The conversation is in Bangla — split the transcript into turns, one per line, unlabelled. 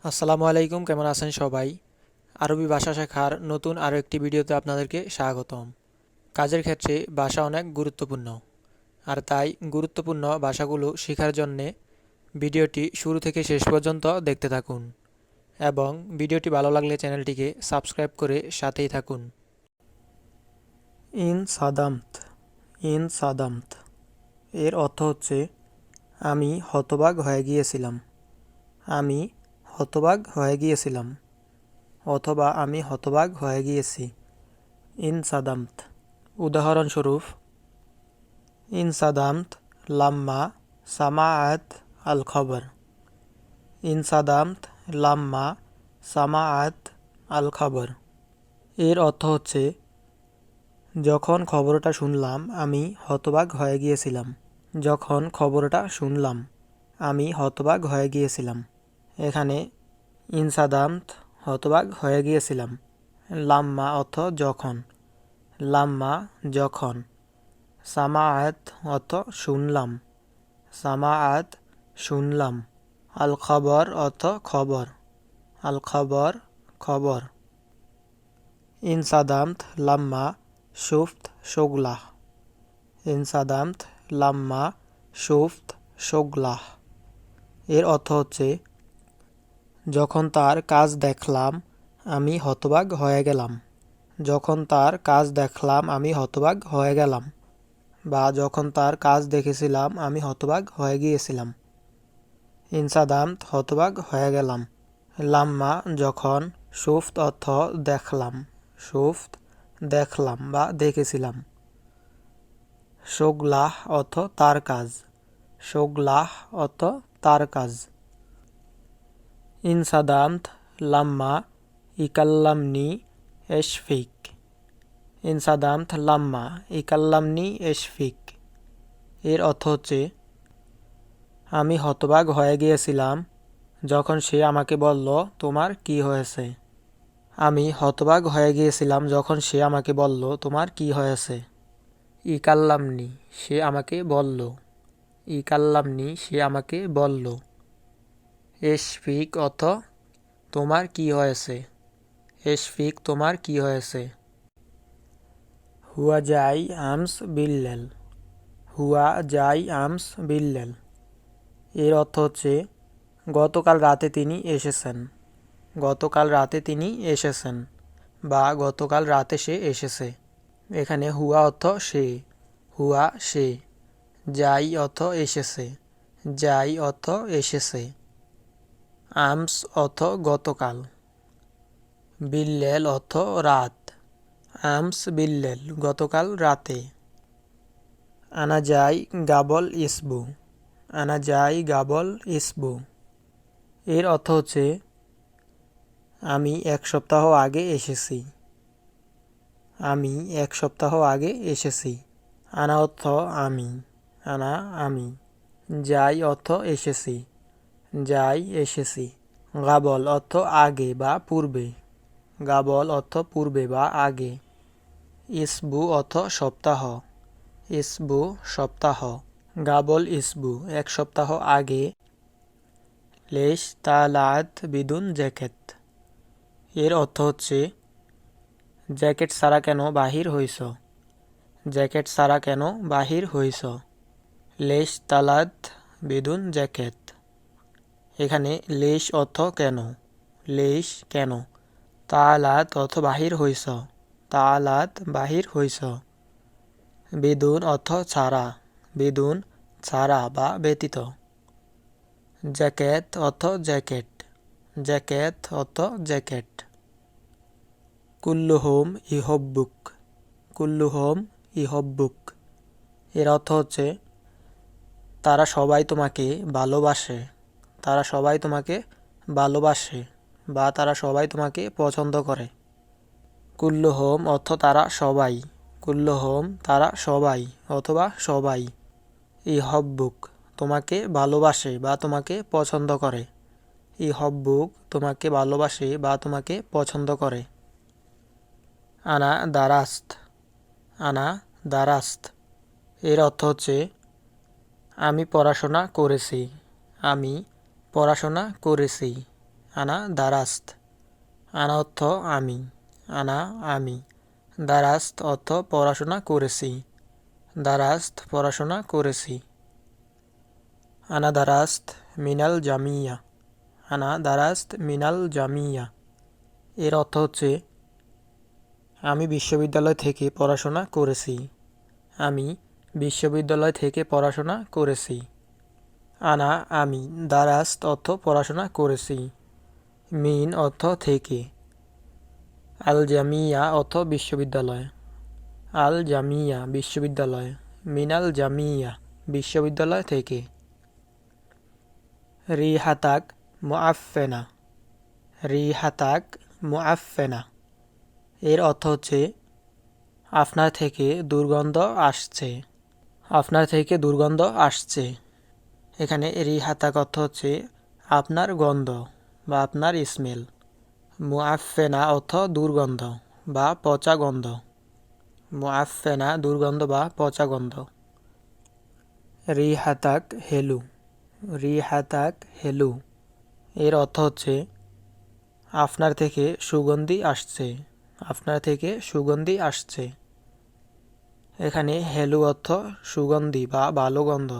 আসসালামু আলাইকুম, কেমন আছেন সবাই? আরবি ভাষা শেখার নতুন আরও একটি ভিডিওতে আপনাদেরকে স্বাগতম। কাজের ক্ষেত্রে ভাষা অনেক গুরুত্বপূর্ণ, আর তাই গুরুত্বপূর্ণ ভাষাগুলো শেখার জন্যে ভিডিওটি শুরু থেকে শেষ পর্যন্ত দেখতে থাকুন এবং ভিডিওটি ভালো লাগলে চ্যানেলটিকে সাবস্ক্রাইব করে সাথেই থাকুন। ইনসাদামত ইনসাদামত এর অর্থ হচ্ছে আমি হতবাক হয়ে গিয়েছিলাম। আমি হতবাক হয়ে গিয়েছিলাম অথবা আমি হতবাক হয়ে গিয়েছি। ইনসাদামত। উদাহরণস্বরূপ, ইনসাদামত লাম্মা সামাআত আল খবর। ইনসাদামত লাম্মা সামাআত আল খবর এর অর্থ হচ্ছে যখন খবরটা শুনলাম আমি হতবাক হয়ে গিয়েছিলাম। যখন খবরটা শুনলাম আমি হতবাক হয়ে গিয়েছিলাম। এখানে ইনসাদামত হতবাক হয়ে গিয়েছিলাম। লাম্মা অর্থ যখন, লাম্মা যখন। সামাআত অর্থ শুনলাম, সামাআত শুনলাম। আল খবর অর্থ খবর, আল খবর খবর। ইনসাদামত লাম্মা শুফত শোগলাহ। ইনসাদামত লাম্মা শুফত শোগলাহ এর অর্থ হচ্ছে যখন তার কাজ দেখলাম আমি হতবাক হয়ে গেলাম। যখন তার কাজ দেখলাম আমি হতবাক হয়ে গেলাম, বা যখন তার কাজ দেখেছিলাম আমি হতবাক হয়ে গিয়েছিলাম। ইনসাদামত হতবাক হয়ে গেলাম। লাম্মা যখন, শুফত অর্থ দেখলাম, শুফত দেখলাম বা দেখেছিলাম। শোগলাহ অর্থ তার কাজ, শোগলাহ অর্থ তার কাজ। ইনসাদামত লাম্মা ইকাল্লামনি এশফিক। ইনসাদামত লাম্মা ইকাল্লামনি এশফিক এর অর্থ হচ্ছে আমি হতবাক হয়ে গিয়েছিলাম যখন সে আমাকে বলল তোমার কি হয়েছে। আমি হতবাক হয়ে গিয়েছিলাম যখন সে আমাকে বলল তোমার কি হয়েছে। ইকাল্লামনি সে আমাকে বলল, ইকাল্লামনি সে আমাকে বলল। এশফিক অর্থ তোমার কি হয়েছে, এশফিক তোমার কি হয়েছে। হুয়া যাই আমস বিল্লেল। হুয়া যাই আমস বিল্লেল এর অর্থ হচ্ছে গতকাল রাতে তিনি এসেছেন। গতকাল রাতে তিনি এসেছেন বা গতকাল রাতে সে এসেছে। এখানে হুয়া অর্থ সে, হুয়া সে। যাই অর্থ এসেছে, যাই অর্থ এসেছে। আমস অর্থ গতকাল। বিল্লেল অর্থ রাত। আমস বিল্লেল গতকাল রাতে। আনা যাই গাবল ইসবু। আনা যাই গাবল ইসবু এর অর্থ হচ্ছে আমি এক সপ্তাহ আগে এসেছি। আমি এক সপ্তাহ আগে এসেছি। আনা অর্থ আমি, আনা আমি। যাই অর্থ এসেছি, যাই এসেছি। গাবল অর্থ আগে বা পূর্বে, গাবল অর্থ পূর্বে বা আগে। ইসবু অর্থ সপ্তাহ, ইসবু সপ্তাহ। গাবল ইসবু এক সপ্তাহ আগে। লেশ তালাত বিদুন জ্যাকেট এর অর্থ হচ্ছে জ্যাকেট ছাড়া কেন বাহির হইছ। জ্যাকেট ছাড়া কেন বাহির হইছ। লেশ তালাত বিদুন জ্যাকেট। এখানে লেশ অর্থ কেন, লেশ কেন। তালাত অর্থ বাহির হইছ, তালাত বাহির হইছ। বিদুন অর্থ ছাড়া, বিদুন ছাড়া বা ব্যতীত। জ্যাকেট অর্থ জ্যাকেট, জ্যাকেট অর্থ জ্যাকেট। কুল্লুহুম ইহব্বুক। কুল্লুহুম ইহব্বুক এর অর্থ হচ্ছে তারা সবাই তোমাকে ভালোবাসে। তারা সবাই তোমাকে ভালোবাসে বা তারা সবাই তোমাকে পছন্দ করে। কুল্লুহুম অর্থ তারা সবাই, কুল্লুহুম তারা সবাই অথবা সবাই। ইহব্বুক তোমাকে ভালোবাসে বা তোমাকে পছন্দ করে। ইহব্বুক তোমাকে ভালোবাসে বা তোমাকে পছন্দ করে। আনা দারাস্ত। আনা দারাস্ত এর অর্থ হচ্ছে আমি পড়াশোনা করেছি। আমি পড়াশোনা করেছি। আনা দারাস্ত, আনা অর্থ আমি, আনা আমি, দারাস্ত অর্থ পড়াশোনা করেছি, দারাস্ত পড়াশোনা করেছি। আনা দারাস্ত মিনাল জামিয়া, আনা দারাস্ত মিনাল জামিয়া, এর অর্থ হচ্ছে আমি বিশ্ববিদ্যালয় থেকে পড়াশোনা করেছি, আমি বিশ্ববিদ্যালয় থেকে পড়াশোনা করেছি। আনা আমি, দারাস্ত অর্থ পড়াশোনা করেছি, মিন অর্থ থেকে, আল জামিয়া অর্থ বিশ্ববিদ্যালয়, আল জামিয়া বিশ্ববিদ্যালয়, মিনাল জামিয়া বিশ্ববিদ্যালয় থেকে। রিহাতাক মুআফফেনা, রিহাতাক মুআফফেনা, এর অর্থ হচ্ছে আপনার থেকে দুর্গন্ধ আসছে, আপনার থেকে দুর্গন্ধ আসছে। এখানে রিহাতাক অর্থ হচ্ছে আপনার গন্ধ বা আপনার স্মেল, মুআফফেনা অর্থ দুর্গন্ধ বা পচা গন্ধ, মুআফফেনা দুর্গন্ধ বা পচা গন্ধ। রিহাতাক হেলু, রিহাতাক হেলু, এর অর্থ হচ্ছে আপনার থেকে সুগন্ধি আসছে, আপনার থেকে সুগন্ধি আসছে। এখানে হেলু অর্থ সুগন্ধি বা ভালো গন্ধ।